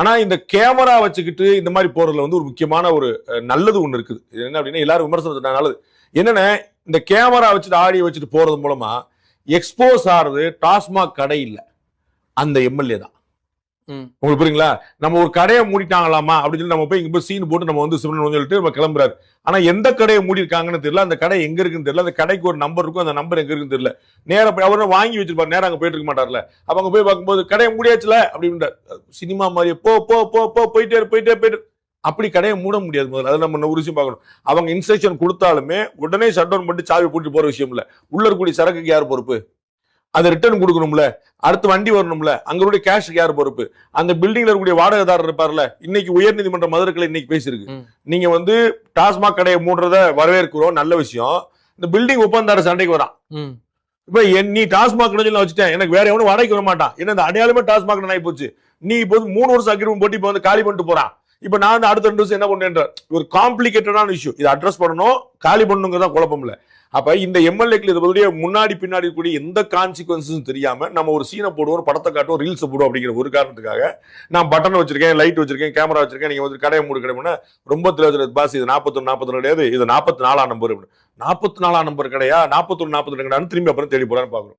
ஆனா இந்த கேமரா வச்சுக்கிட்டு இந்த மாதிரி போறதுல வந்து ஒரு முக்கியமான ஒரு நல்லது ஒண்ணு இருக்குது. என்ன அப்படின்னா எல்லாரும் விமர்சனம் நல்லது என்னன்னா இந்த கேமரா வச்சுட்டு ஆடியோ வச்சுட்டு போறது மூலமா எக்ஸ்போஸ் ஆறது டாஸ்மாக் கடை இல்ல, அந்த எம்எல்ஏ தான். உங்களுக்கு புரியுங்களா? நம்ம ஒரு கடையை மூடிட்டாங்களாமா அப்படின்னு சொல்லி நம்ம போய் இங்க போய் சீன் போட்டு நம்ம வந்து சிவன் சொல்லிட்டு நம்ம கிளம்புறாரு. ஆனா எந்த கடையை மூடி இருக்காங்கன்னு தெரியல, அந்த கடை எங்க இருக்குன்னு தெரியல, அந்த கடைக்கு ஒரு நம்பர் இருக்கும், அந்த நம்பர் எங்க இருக்குன்னு தெரியல. நேரம் போய் அவரை வாங்கி வச்சிருப்பாரு, நேரம் அங்க போயிட்டு இருக்க மாட்டார்ல. அப்ப அங்க போய் பார்க்கும்போது கடையை மூடியாச்சுல அப்படின்ற சினிமா மாதிரி போ போ போ போ போயிட்டே அப்படி கடையை மூட முடியாது. முதல்ல அதை நம்ம ஒரு விஷயம் பார்க்கணும். அவங்க இன்ஸ்ட்ரக்ஷன் கொடுத்தாலுமே உடனே ஷட் டவுன் பண்ணிட்டு சாவி போட்டு போற விஷயம் இல்ல. உள்ள இருக்கக்கூடிய சரக்குக்கு யார் பொறுப்பு? அதை ரிட்டர்ன் கொடுக்கணும்ல, அடுத்து வண்டி வரணும்ல, அங்களுடைய கேஷுக்கு யார் பொறுப்பு? அந்த பில்டிங்ல இருக்கக்கூடிய வாடகைதாரர் இருப்பார்ல. இன்னைக்கு உயர்நீதிமன்ற மதுரை கிளை இன்னைக்கு பேசியிருக்கு, நீங்க வந்து டாஸ்மாக் கடையை மூடுறத வரவேற்கிறோம், நல்ல விஷயம். இந்த பில்டிங் ஒப்பந்தார சண்டைக்கு வரான். இப்ப நீ டாஸ்மாக் வச்சுட்டேன், எனக்கு வேற எவனும் வாடகைக்கு வர மாட்டான், என்ன இந்த அடையாளமே டாஸ்மாக் ஆகி போச்சு. நீ இப்போ 3 வருஷம் அக்ரிமெண்ட் போட்டு இப்ப வந்து காலி பண்ணிட்டு போறான். இப்ப நான் வந்து அடுத்த 2 வருஷம் என்ன பண்றேன்ற ஒரு காம்ப்ளிகேட்டடான இஷ்யூ. இதை அட்ரஸ் பண்ணணும், காலி பண்ணுங்கிறதா குழப்பம் இல்ல. அப்ப இந்த எம்எல்ஏக்கள் இது முன்னாடி பின்னாடி கூடிய எந்த கான்சிக்வன்ஸும் தெரியாம நம்ம ஒரு சீனை போடுவோம், படத்தை காட்டுவோம், ரீல்ஸ் போடுவோம் அப்படிங்கிற ஒரு காரணத்துக்காக நான் பட்டன் வச்சிருக்கேன், லைட் வச்சிருக்கேன், கேமரா வச்சிருக்கேன், நீங்க வந்து கடையை மூடு கடைமுன்னா ரொம்ப தெரியாது பாஸ். இது 41 42 கிடையாது, இது 44 நம்பர். 44 நம்பர் கடையா, 41 42 கடையான்னு திரும்பி அப்புறம் தேடி போறான்னு பாக்குறோம்.